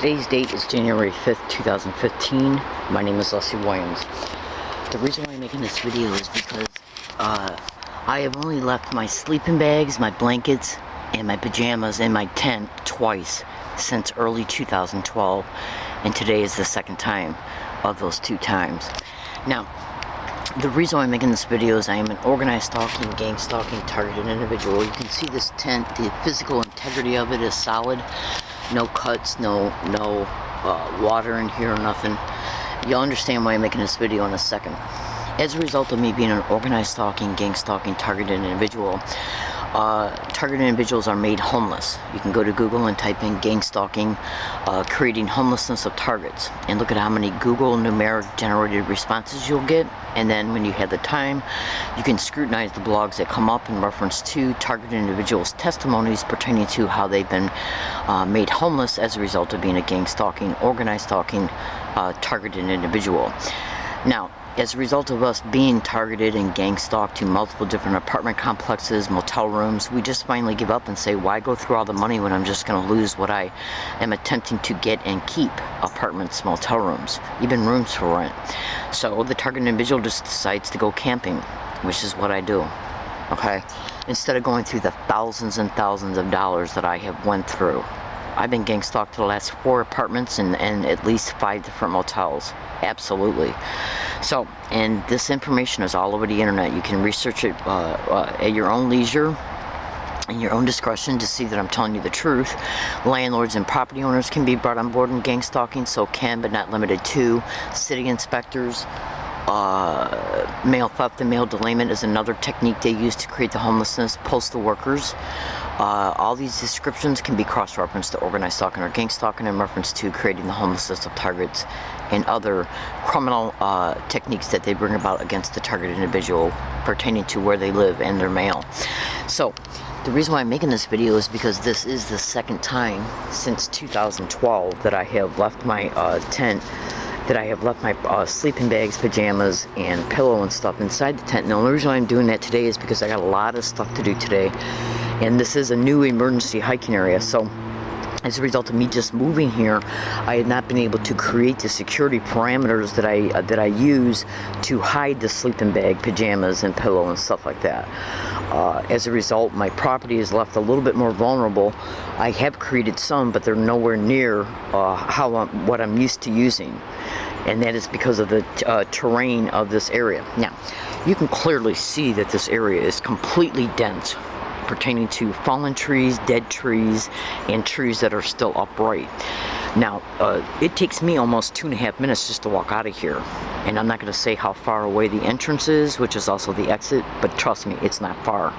Today's date is January 5th, 2015. My name is Leslie Williams. The reason why I'm making this video is because I have only left my sleeping bags, my blankets, and my pajamas in my tent twice since early 2012, and today is the second time of those two times. Now, the reason why I'm making this video is I am an organized stalking, gang stalking, targeted individual. You can see this tent, the physical integrity of it is solid. No cuts, no water in here or nothing. You'll understand why I'm making this video in a second. As a result of me being an organized stalking, gang stalking, targeted individual, targeted individuals are made homeless. You can go to Google and type in gang stalking, creating homelessness of targets, and look at how many Google numeric generated responses you'll get. And then when you have the time, you can scrutinize the blogs that come up in reference to targeted individuals' testimonies pertaining to how they've been made homeless as a result of being a gang stalking, organized stalking, targeted individual. Now, as a result of us being targeted and gang stalked to multiple different apartment complexes, motel rooms, we just finally give up and say, why go through all the money when I'm just going to lose what I am attempting to get and keep? Apartments, motel rooms, even rooms for rent. So the targeted individual just decides to go camping, which is what I do. Okay? Instead of going through the thousands and thousands of dollars that I have went through. I've been gang stalked to the last 4 apartments and at least 5 different motels. Absolutely. So, and this information is all over the internet. You can research it at your own leisure and your own discretion to see that I'm telling you the truth. Landlords and property owners can be brought on board in gang stalking, so can but not limited to. City inspectors, mail theft and mail delayment is another technique they use to create the homelessness. Postal workers. All these descriptions can be cross-referenced to organized stalking or gang stalking in reference to creating the homelessness of targets and other criminal techniques that they bring about against the targeted individual pertaining to where they live and their mail. So, the reason why I'm making this video is because this is the second time since 2012 that I have left my tent, that I have left my sleeping bags, pajamas, and pillow and stuff inside the tent. And the only reason why I'm doing that today is because I got a lot of stuff to do today. And this is a new emergency hiking area. So as a result of me just moving here, I had not been able to create the security parameters that I use to hide the sleeping bag, pajamas, and pillow and stuff like that. As a result, my property is left a little bit more vulnerable. I have created some, but they're nowhere near what I'm used to using. And that is because of the terrain of this area. Now, you can clearly see that this area is completely dense, pertaining to fallen trees, dead trees, and trees that are still upright. Now, it takes me almost 2.5 minutes just to walk out of here. And I'm not going to say how far away the entrance is, which is also the exit, but trust me, it's not far.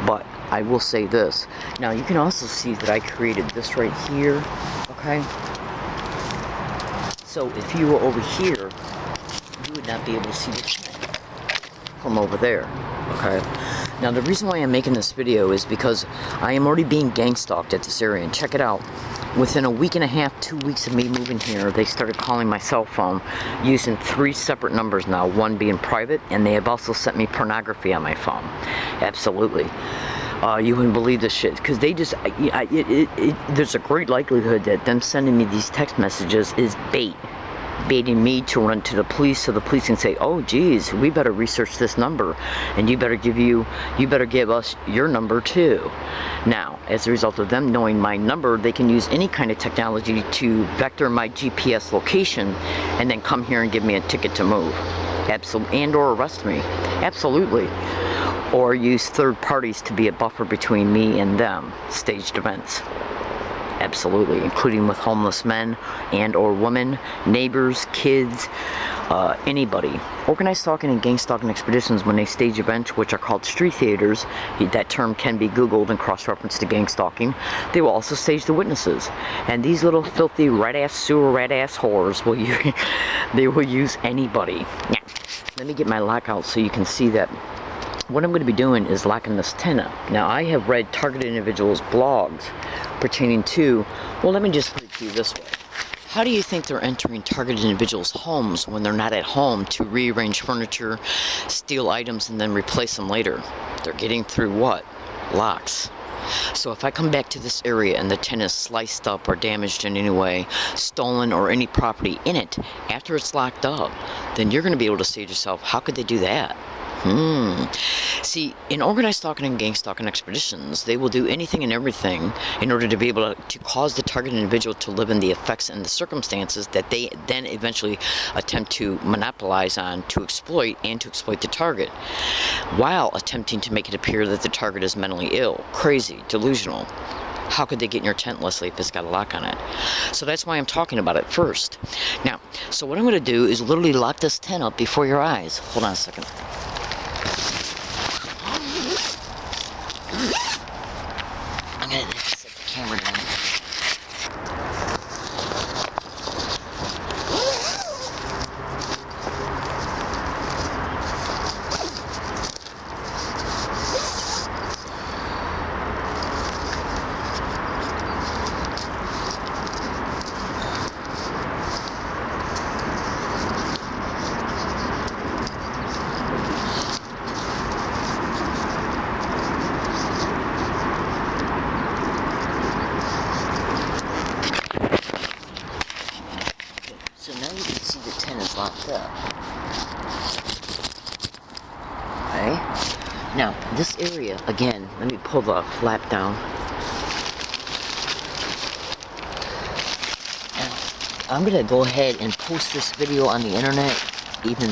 But I will say this. Now, you can also see that I created this right here, okay? So if you were over here, you would not be able to see the tent from over there, okay? Now, the reason why I'm making this video is because I am already being gang stalked at this area. And check it out. Within a week and a half, 2 weeks of me moving here, they started calling my cell phone using 3 separate numbers now, one being private, and they have also sent me pornography on my phone. Absolutely. You wouldn't believe this shit, because they just, there's a great likelihood that them sending me these text messages is baiting me to run to the police, so the police can say, oh geez, we better research this number, and you better give us your number too. Now, as a result of them knowing my number, they can use any kind of technology to vector my GPS location and then come here and give me a ticket to move. Absolutely. And or arrest me. Absolutely. Or use third parties to be a buffer between me and them. Staged events. Absolutely, including with homeless men and or women, neighbors, kids, anybody. Organized stalking and gang stalking expeditions, when they stage events, which are called street theaters, that term can be Googled and cross-referenced to gang stalking, they will also stage the witnesses. And these little filthy rat-ass sewer rat-ass whores they will use anybody. Now, let me get my lockout so you can see that. What I'm going to be doing is locking this tent up. Now, I have read targeted individuals' blogs pertaining to, well, let me just put it to you this way. How do you think they're entering targeted individuals' homes when they're not at home to rearrange furniture, steal items, and then replace them later? They're getting through what? Locks. So if I come back to this area and the tent is sliced up or damaged in any way, stolen, or any property in it after it's locked up, then you're going to be able to say to yourself, how could they do that? See, in organized stalking and gang stalking expeditions, they will do anything and everything in order to be able to cause the target individual to live in the effects and the circumstances that they then eventually attempt to monopolize on, to exploit, and to exploit the target, while attempting to make it appear that the target is mentally ill, crazy, delusional. How could they get in your tent, Leslie, if it's got a lock on it? So that's why I'm talking about it first. Now, so what I'm going to do is literally lock this tent up before your eyes. Hold on a second. I'm going to set the camera down. So now you can see the tent is locked up. Okay. Now, this area, again, let me pull the flap down. Now, I'm going to go ahead and post this video on the internet, even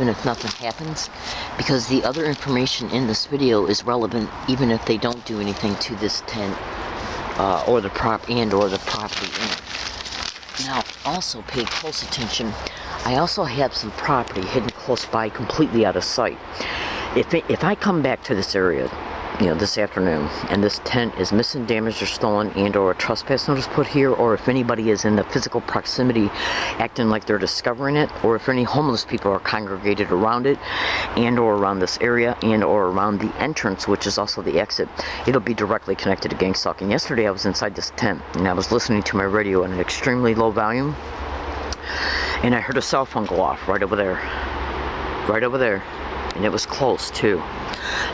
if nothing happens, because the other information in this video is relevant even if they don't do anything to this tent or the property in it. Now, also pay close attention. I also have some property hidden close by, completely out of sight. If I come back to this area, this afternoon, and this tent is missing, damaged, or stolen, and/or a trespass notice put here, or if anybody is in the physical proximity acting like they're discovering it, or if any homeless people are congregated around it, and/or around this area, and/or around the entrance, which is also the exit, it'll be directly connected to gang stalking. Yesterday, I was inside this tent, and I was listening to my radio at an extremely low volume, and I heard a cell phone go off right over there. Right over there. And it was close, too.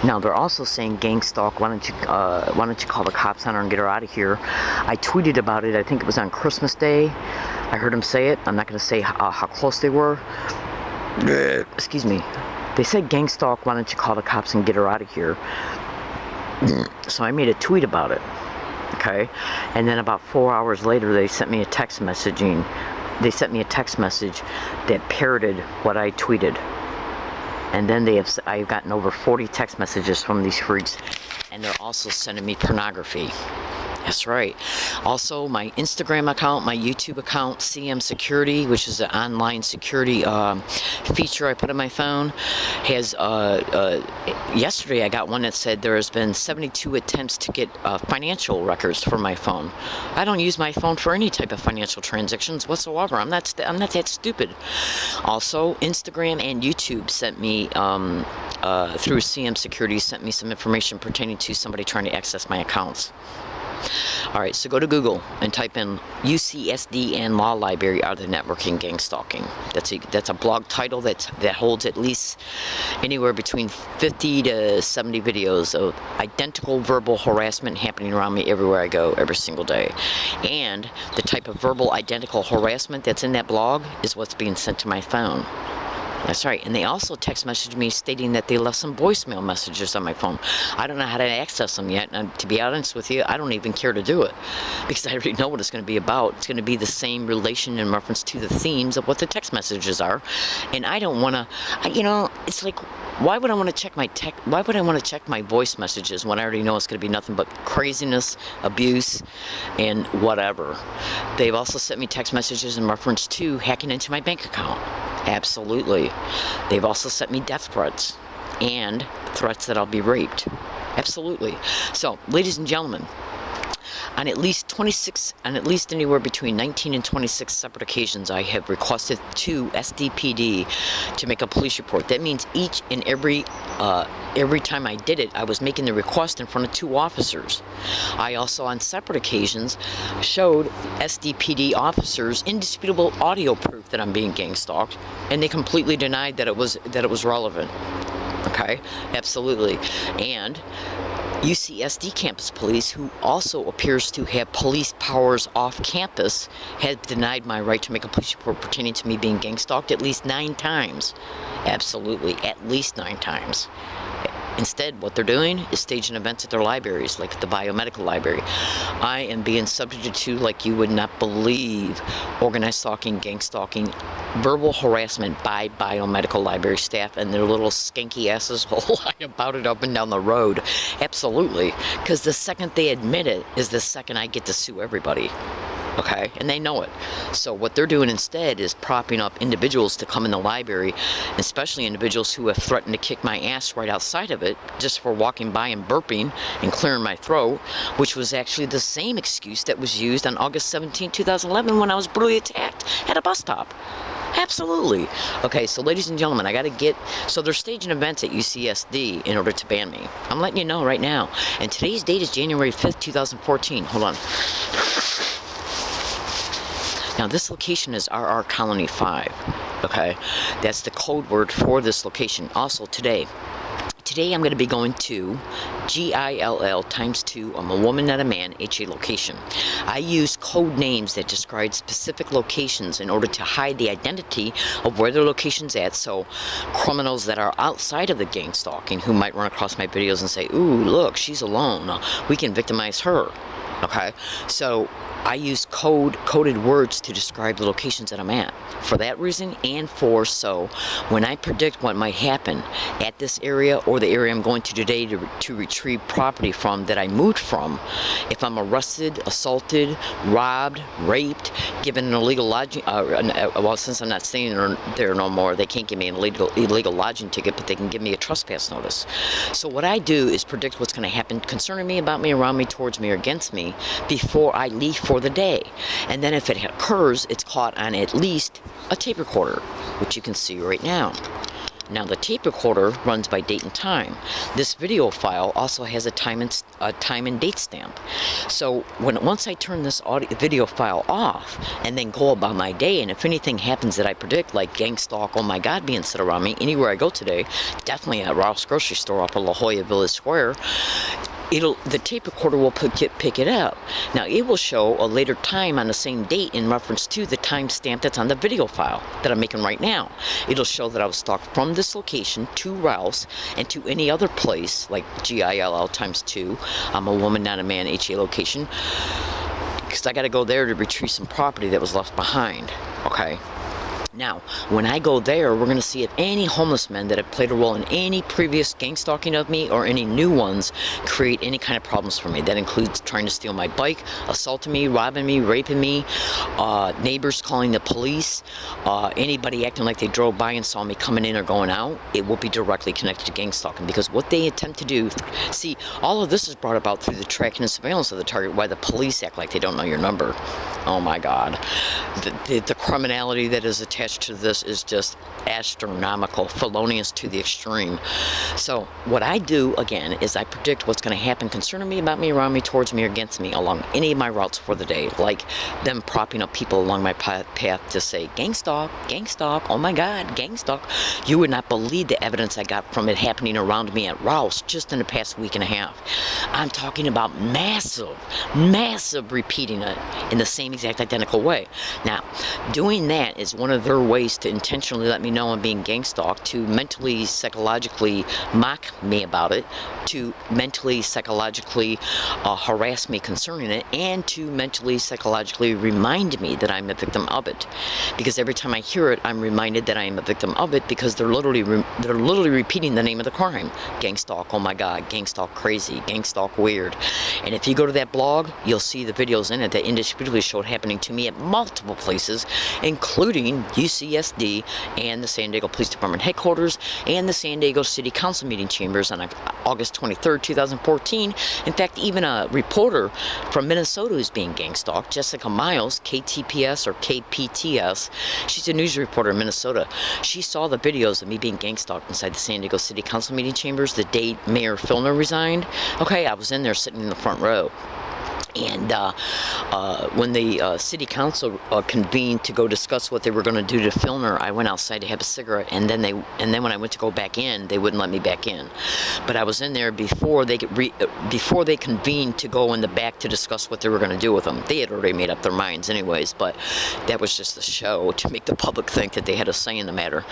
Now, they're also saying gang stalk, why don't you call the cops on her and get her out of here. I tweeted about it, I think it was on Christmas Day. I heard them say it. I'm not going to say how close they were. Excuse me. They said gang stalk, why don't you call the cops and get her out of here. So I made a tweet about it. Okay? And then about 4 hours later, they sent me a text messaging. They sent me a text message that parroted what I tweeted. And then I've gotten over 40 text messages from these freaks, and they're also sending me pornography. That's right. Also, my Instagram account, my YouTube account, CM Security, which is an online security feature I put on my phone, has, yesterday I got one that said there has been 72 attempts to get financial records for my phone. I don't use my phone for any type of financial transactions whatsoever. I'm not that stupid. Also, Instagram and YouTube sent me, through CM Security, sent me some information pertaining to somebody trying to access my accounts. Alright, so go to Google and type in UCSD and Law Library Are the Networking Gang Stalking. That's a blog title that holds at least anywhere between 50 to 70 videos of identical verbal harassment happening around me everywhere I go, every single day. And the type of verbal identical harassment that's in that blog is what's being sent to my phone. That's right, and they also text messaged me stating that they left some voicemail messages on my phone. I don't know how to access them yet, and to be honest with you, I don't even care to do it, because I already know what it's going to be about. It's going to be the same relation in reference to the themes of what the text messages are, and I don't want to, it's like, why would I want to check my voice messages when I already know it's going to be nothing but craziness, abuse, and whatever. They've also sent me text messages in reference to hacking into my bank account. Absolutely. They've also sent me death threats and threats that I'll be raped. Absolutely. So, ladies and gentlemen, on at least anywhere between 19 and 26 separate occasions, I have requested to SDPD to make a police report. That means each and every time I did it, I was making the request in front of 2 officers. I also, on separate occasions, showed SDPD officers indisputable audio proof that I'm being gang stalked, and they completely denied that it was relevant. Okay, absolutely. And UCSD campus police, who also appears to have police powers off campus, had denied my right to make a police report pertaining to me being gang stalked at least 9 times. Absolutely, at least 9 times. Instead, what they're doing is staging events at their libraries, like the biomedical library. I am being subjected to, like you would not believe, organized stalking, gang stalking, verbal harassment by biomedical library staff, and their little skanky asses will lie about it up and down the road. Absolutely. Because the second they admit it is the second I get to sue everybody. Okay, and they know it. So what they're doing instead is propping up individuals to come in the library, especially individuals who have threatened to kick my ass right outside of it just for walking by and burping and clearing my throat, which was actually the same excuse that was used on August 17, 2011 when I was brutally attacked at a bus stop. Absolutely. Okay, so ladies and gentlemen, I gotta get, so they're staging events at UCSD in order to ban me. I'm letting you know right now. And today's date is January 5th, 2014. Hold on. Now this location is RR Colony 5, okay? That's the code word for this location. Also today I'm going to be going to GILL times 2, I'm a woman not a man, HA location. I use code names that describe specific locations in order to hide the identity of where the location's at, so criminals that are outside of the gang stalking who might run across my videos and say, ooh, look, she's alone, we can victimize her. Okay, so I use coded words to describe the locations that I'm at. For that reason, and so when I predict what might happen at this area or the area I'm going to today to retrieve property from that I moved from, if I'm arrested, assaulted, robbed, raped, given an illegal lodging, well, since I'm not staying there no more, they can't give me an illegal lodging ticket, but they can give me a trespass notice. So what I do is predict what's going to happen concerning me, about me, around me, towards me, or against me before I leave for the day. And then if it occurs, it's caught on at least a tape recorder, which you can see right now. Now the tape recorder runs by date and time. This video file also has a time and date stamp. So once I turn this video file off and then go about my day, and if anything happens that I predict, like gang stalk, oh my God, being set around me anywhere I go today, definitely at Rouse Grocery Store up at La Jolla Village Square, the tape recorder will pick it up. Now it will show a later time on the same date in reference to the timestamp that's on the video file that I'm making right now. It'll show that I was stalked from this location to Rouse and to any other place like GILL times 2. I'm a woman, not a man, HA location, because I got to go there to retrieve some property that was left behind. Okay. Now, when I go there, we're going to see if any homeless men that have played a role in any previous gang stalking of me or any new ones create any kind of problems for me. That includes trying to steal my bike, assaulting me, robbing me, raping me, neighbors calling the police, anybody acting like they drove by and saw me coming in or going out. It will be directly connected to gang stalking, because what they attempt to do, see, all of this is brought about through the tracking and surveillance of the target, why the police act like they don't know your number. Oh my God. The criminality that is attached to this is just astronomical, felonious to the extreme. So what I do, again, is I predict what's going to happen concerning me, about me, around me, towards me, or against me along any of my routes for the day, like them propping up people along my path to say, gang stalk, oh my God, gang stalk. You would not believe the evidence I got from it happening around me at Rouse just in the past week and a half. I'm talking about massive repeating it in the same exact identical way. Now, doing that is one of their ways to intentionally let me know I'm being gang stalked, to mentally, psychologically mock me about it, to mentally, psychologically harass me concerning it, and to mentally, psychologically remind me that I'm a victim of it. Because every time I hear it, I'm reminded that I am a victim of it, because they're literally repeating the name of the crime. Gang stalk, oh my God, gang stalk crazy, gang stalk weird. And if you go to that blog, you'll see the videos in it that indisputably showed happening to me at multiple places, including UCSD and the San Diego Police Department headquarters and the San Diego City Council meeting chambers on August 23rd, 2014. In fact, even a reporter from Minnesota who's being gang stalked, Jessica Miles, KTPS or KPTS, she's a news reporter in Minnesota. She saw the videos of me being gang stalked inside the San Diego City Council meeting chambers the day Mayor Filner resigned. Okay, I was in there sitting in the front row. And when the city council convened to go discuss what they were going to do to Filner, I went outside to have a cigarette, and then when I went to go back in, they wouldn't let me back in. But I was in there before they convened to go in the back to discuss what they were going to do with them. They had already made up their minds anyways, but that was just a show to make the public think that they had a say in the matter.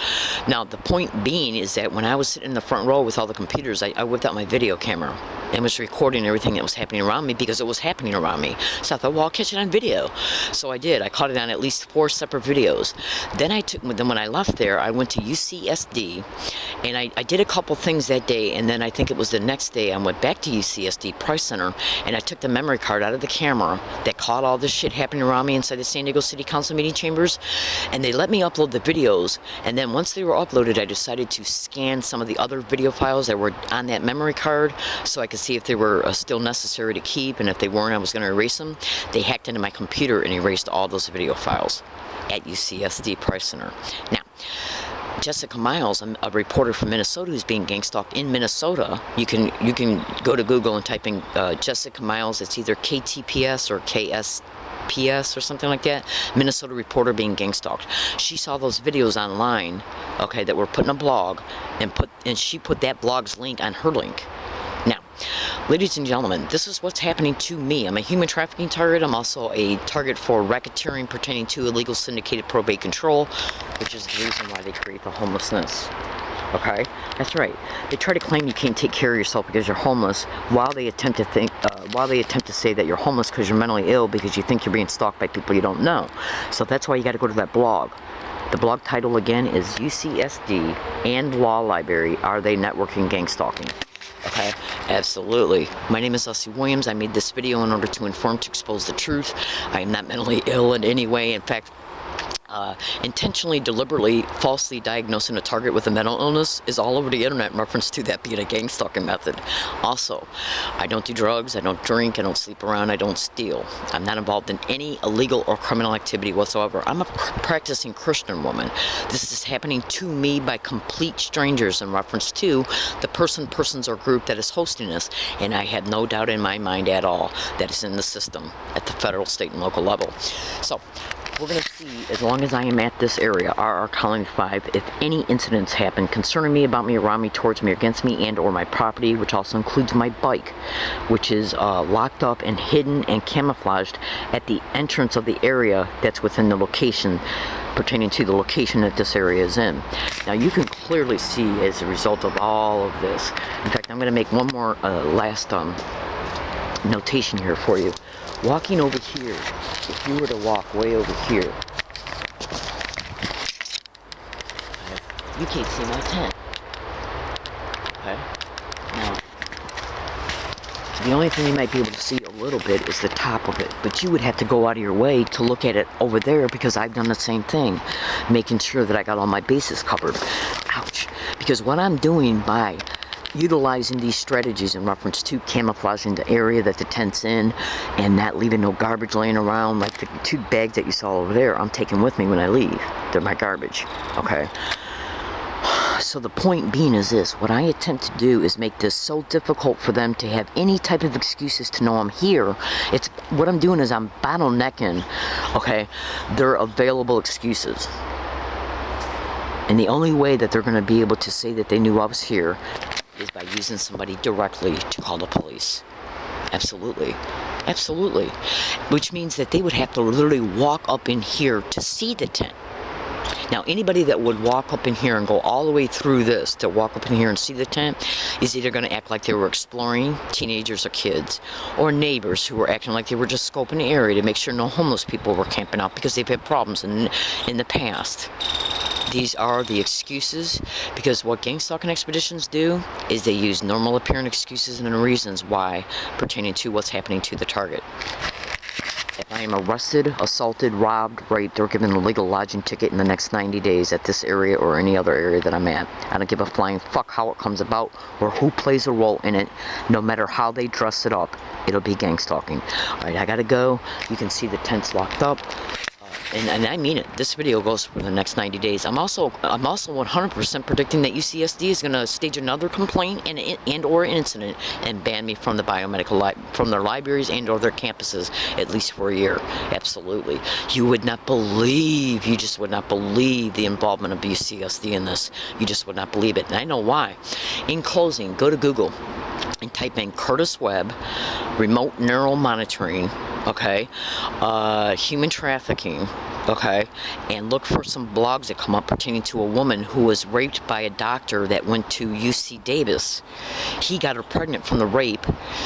Now, the point being is that when I was sitting in the front row with all the computers, I whipped out my video camera and was recording everything that was happening around me, because it was happening around me. So I thought, well, I'll catch it on video. So I did. I caught it on at least 4 separate videos. Then when I left there, I went to UCSD, and I did a couple things that day, and then I think it was the next day I went back to UCSD Price Center, and I took the memory card out of the camera that caught all this shit happening around me inside the San Diego City Council meeting chambers, and they let me upload the videos. And then once they were uploaded, I decided to scan some of the other video files that were on that memory card so I could see if they were still necessary to keep, and if they weren't, I was going to erase them. They hacked into my computer and erased all those video files at UCSD Price Center. Now, Jessica Miles, a reporter from Minnesota who's being gang stalked in Minnesota. You can go to Google and type in Jessica Miles. It's either KTPS or KSPS or something like that. Minnesota reporter being gang stalked. She saw those videos online, okay, that were put in a blog, and she put that blog's link on her link. Now, ladies and gentlemen, this is what's happening to me. I'm a human trafficking target. I'm also a target for racketeering pertaining to illegal syndicated probate control, which is the reason why they create the homelessness. Okay? That's right. They try to claim you can't take care of yourself because you're homeless, while they attempt to say that you're homeless because you're mentally ill because you think you're being stalked by people you don't know. So that's why you got to go to that blog. The blog title again is UCSD and Law Library, Are They Networking Gang Stalking? Okay, absolutely. My name is Leslie Williams. I made this video in order to inform, to expose the truth. I am not mentally ill in any way. In fact, intentionally, deliberately, falsely diagnosing a target with a mental illness is all over the internet in reference to that being a gang stalking method. Also, I don't do drugs, I don't drink, I don't sleep around, I don't steal. I'm not involved in any illegal or criminal activity whatsoever. I'm a practicing Christian woman. This is happening to me by complete strangers in reference to the persons or group that is hosting this, and I have no doubt in my mind at all that it's in the system at the federal, state, and local level. So, we're going to see, as long as I am at this area, RR Colony 5, if any incidents happen concerning me, about me, around me, towards me, against me, and or my property, which also includes my bike, which is locked up and hidden and camouflaged at the entrance of the area that's within the location, pertaining to the location that this area is in. Now, you can clearly see as a result of all of this. In fact, I'm going to make one more last notation here for you. Walking over here, if you were to walk way over here, you can't see my tent. Okay? Now, the only thing you might be able to see a little bit is the top of it, but you would have to go out of your way to look at it over there, because I've done the same thing, making sure that I got all my bases covered. Ouch. Because what I'm doing by utilizing these strategies in reference to camouflaging the area that the tent's in and not leaving no garbage laying around, like the 2 bags that you saw over there, I'm taking with me when I leave. They're my garbage. Okay? So the point being is this: what I attempt to do is make this so difficult for them to have any type of excuses to know I'm here. It's what I'm doing is I'm bottlenecking, okay, their available excuses. And the only way that they're going to be able to say that they knew I was here is by using somebody directly to call the police. Absolutely. Absolutely. Which means that they would have to literally walk up in here to see the tent. Now, anybody that would walk up in here and go all the way through this to walk up in here and see the tent is either going to act like they were exploring, teenagers or kids, or neighbors who were acting like they were just scoping the area to make sure no homeless people were camping out because they've had problems in the past. These are the excuses, because what gang stalking expeditions do is they use normal appearing excuses and reasons why pertaining to what's happening to the target. If I am arrested, assaulted, robbed, raped, or given a legal lodging ticket in the next 90 days at this area or any other area that I'm at, I don't give a flying fuck how it comes about or who plays a role in it. No matter how they dress it up, it'll be gang stalking. Alright, I gotta go. You can see the tent's locked up. and I mean it. This video goes for the next 90 days. I'm also 100% predicting that UCSD is going to stage another complaint and or incident and ban me from the biomedical from their libraries and or their campuses at least for a year. Absolutely. You would not believe, you just would not believe the involvement of UCSD in this. You just would not believe it. And I know why. In closing, go to Google and type in Curtis Webb, remote neural monitoring, okay, human trafficking, okay, and look for some blogs that come up pertaining to a woman who was raped by a doctor that went to UC Davis. He got her pregnant from the rape.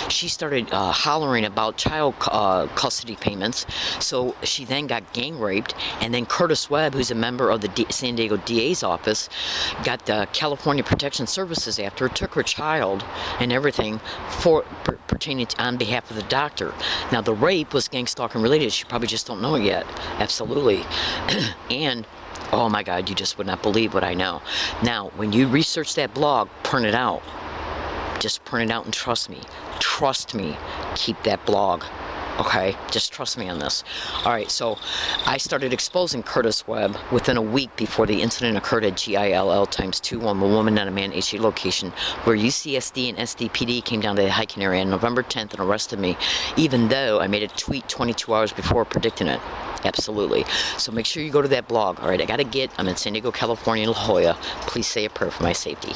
She started hollering about child custody payments, so she then got gang raped, and then Curtis Webb, who's a member of the San Diego DA's office, got the California Protection Services after her, took her child and everything for pertaining to, on behalf of the doctor. Now the rape was gang stalking related. You probably just don't know it yet. Absolutely. And oh my God, you just would not believe what I know. Now, when you research that blog, print it out. Just print it out and trust me. Trust me. Keep that blog. Okay, just trust me on this. All right, so I started exposing Curtis Webb within a week before the incident occurred at GILL ×2 on the Woman Not a Man HA location, where UCSD and SDPD came down to the hiking area on November 10th and arrested me, even though I made a tweet 22 hours before predicting it. Absolutely. So make sure you go to that blog. All right, I'm in San Diego, California, La Jolla. Please say a prayer for my safety.